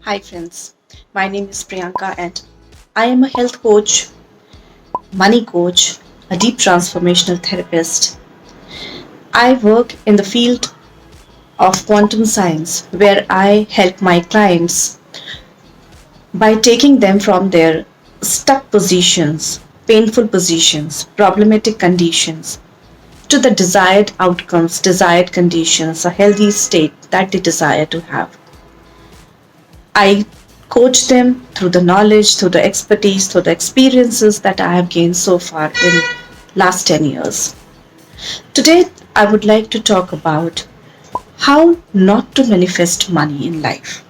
Hi, friends. My name is Priyanka, and I am a health coach, money coach, a deep transformational therapist. I work in the field of quantum science where I help my clients by taking them from their stuck positions, painful positions, problematic conditions to the desired outcomes, desired conditions, a healthy state that they desire to have. I coach them through the knowledge, through the expertise, through the experiences that I have gained so far in last 10 years. Today I would like to talk about how not to manifest money in life.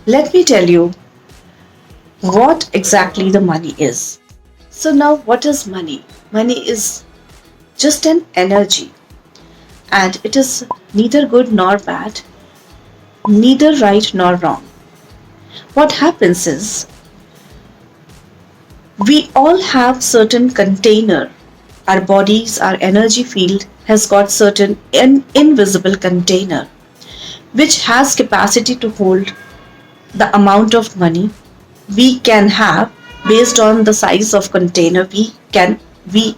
Let me tell you what exactly the money is. So now what is money? Money is just an energy, and it is neither good nor bad, neither right nor wrong. What happens is we all have certain container. Our bodies, our energy field has got certain invisible container which has capacity to hold the amount of money we can have based on the size of container we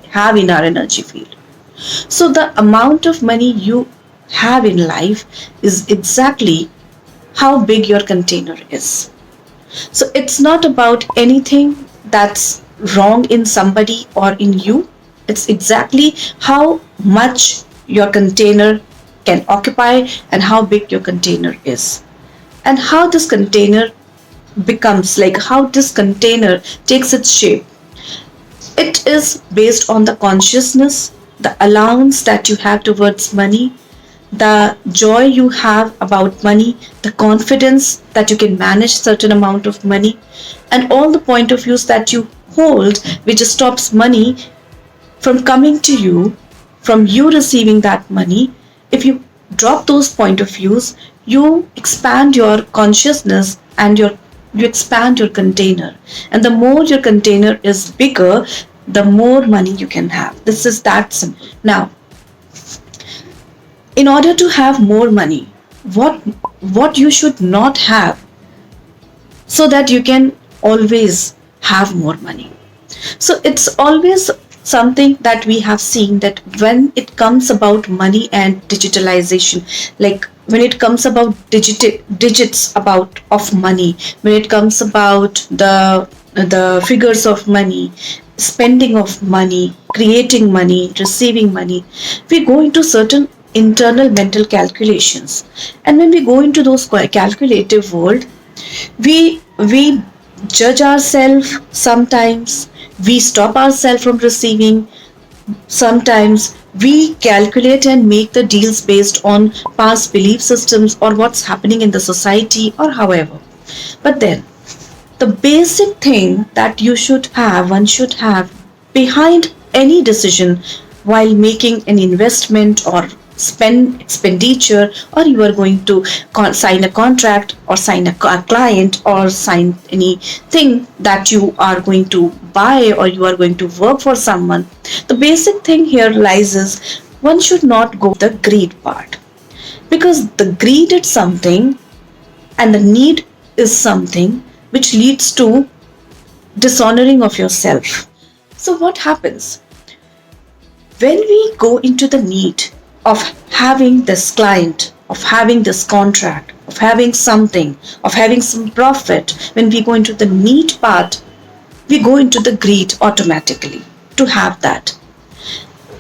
have in our energy field. So the amount of money you have in life is exactly how big your container is. So it's not about anything that's wrong in somebody or in you. It's exactly how much your container can occupy and how big your container is. And how this container becomes, like how this container takes its shape. It is based on the consciousness, the allowance that you have towards money, the joy you have about money, the confidence that you can manage certain amount of money, and all the point of views that you hold, which stops money from coming to you, from you receiving that money. If you drop those point of views, you expand your consciousness and you expand your container. And the more your container is bigger, the more money you can have. This is that simple. Now, in order to have more money, what what you should not have so that you can always have more money. So it's always something that we have seen that when it comes about money and digitalization, like when it comes about digits about of money, when it comes about the figures of money, spending of money, creating money, receiving money, we go into certain internal mental calculations. And when we go into those calculative world, we judge ourselves sometimes, we stop ourselves from receiving, sometimes we calculate and make the deals based on past belief systems or what's happening in the society or however. But then the basic thing that you should have, one should have behind any decision while making an investment or spend expenditure, or you are going to sign a contract or sign a client or sign anything that you are going to buy or you are going to work for someone, the basic thing here lies is one should not go the greed part, because the greed is something and the need is something which leads to dishonoring of yourself. So what happens when we go into the need of having this client, of having this contract, of having something, of having some profit? When we go into the need part, we go into the greed automatically to have that.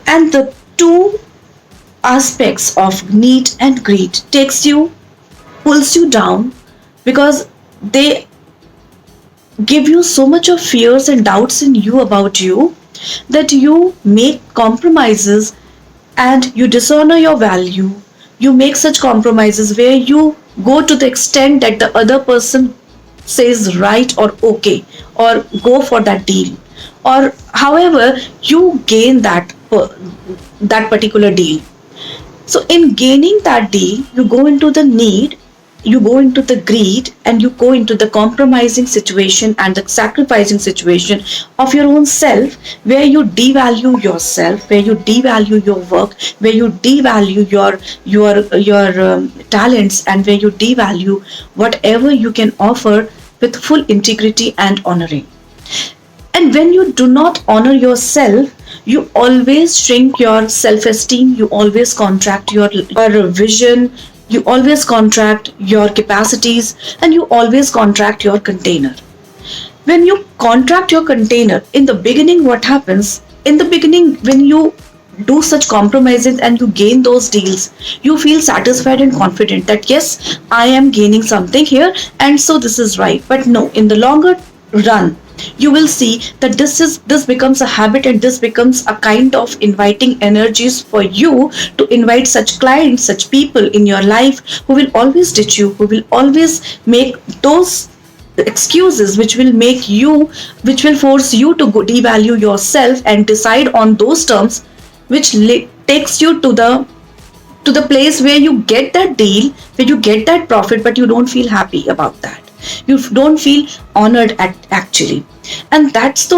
And the two aspects of need and greed pulls you down, because they give you so much of fears and doubts in you about you that you make compromises and you dishonor your value. You make such compromises where you go to the extent that the other person says right or okay or go for that deal, or however you gain that particular deal. So in gaining that deal, you go into the need. you go into the greed and you go into the compromising situation and the sacrificing situation of your own self, where you devalue yourself, where you devalue your work, where you devalue your talents, and where you devalue whatever you can offer with full integrity and honoring. And when you do not honor yourself, you always shrink your self esteem, you always contract your vision, you always contract your capacities, and you always contract your container. When you contract your container, in the beginning, what happens? In the beginning, when you do such compromises and you gain those deals, you feel satisfied and confident that yes, I am gaining something here, and so this is right. But no, in the longer run, you will see that this becomes a habit, and this becomes a kind of inviting energies for you to invite such clients, such people in your life who will always ditch you, who will always make those excuses which will force you to devalue yourself and decide on those terms, which takes you to the place where you get that deal, where you get that profit, but you don't feel happy about that. You don't feel honored actually. And that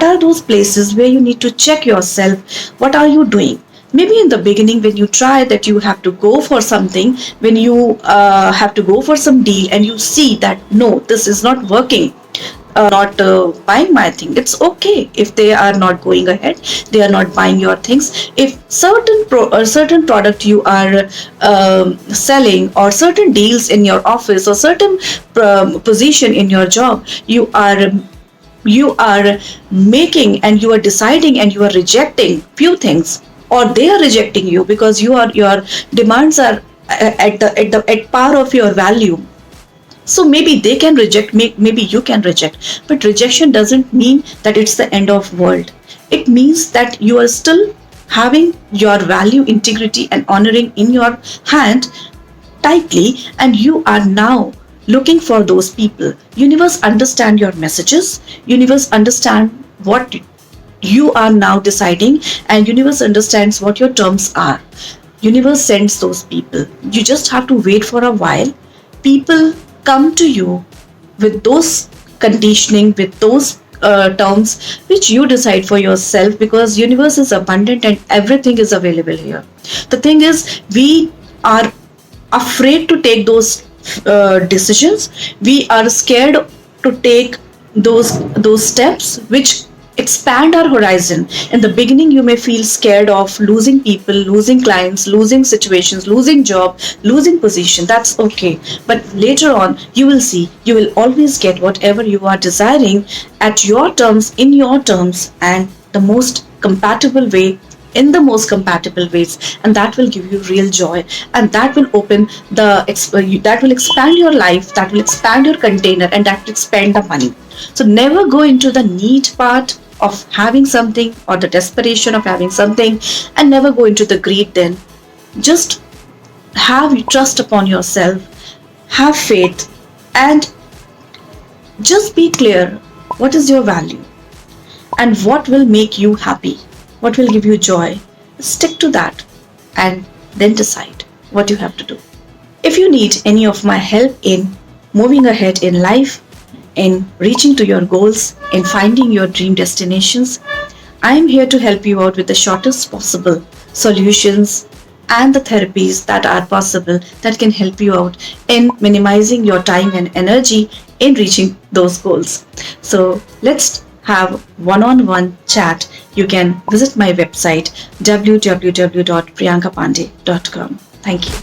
are those places where you need to check yourself. What are you doing? Maybe in the beginning, when you try that you have to go for something, when you have to go for some deal and you see that no, this is not working, not buying my thing, it's okay if they are not going ahead, they are not buying your things. If certain product you are selling, or certain deals in your office, or certain position in your job you are making, and you are deciding, and you are rejecting few things, or they are rejecting you because your demands are at par of your value. So maybe they can reject, maybe you can reject, but rejection doesn't mean that it's the end of world. It means that you are still having your value, integrity, and honoring in your hand tightly, and you are now looking for those people. Universe understand your messages, universe understand what you are now deciding, and universe understands what your terms are. Universe sends those people. You just have to wait for a while. People come to you with those conditioning, with those terms which you decide for yourself, because universe is abundant and everything is available here. The thing is, we are afraid to take those decisions. We are scared to take those steps which expand our horizon. In the beginning, you may feel scared of losing people, losing clients, losing situations, losing job, losing position. That's okay. But later on, you will see, you will always get whatever you are desiring at your terms, in your terms, and the most compatible way, in the most compatible ways, and that will give you real joy, and that will open that will expand your life, that will expand your container, and that will expand the money. So never go into the need part of having something, or the desperation of having something, and never go into the greed. Then just have trust upon yourself, have faith, and just be clear what is your value and what will make you happy, what will give you joy. Stick to that and then decide what you have to do. If you need any of my help in moving ahead in life, in reaching to your goals, in finding your dream destinations, I am here to help you out with the shortest possible solutions and the therapies that are possible, that can help you out in minimizing your time and energy in reaching those goals. So let's have one-on-one chat. You can visit my website www.priyankapande.com. Thank you.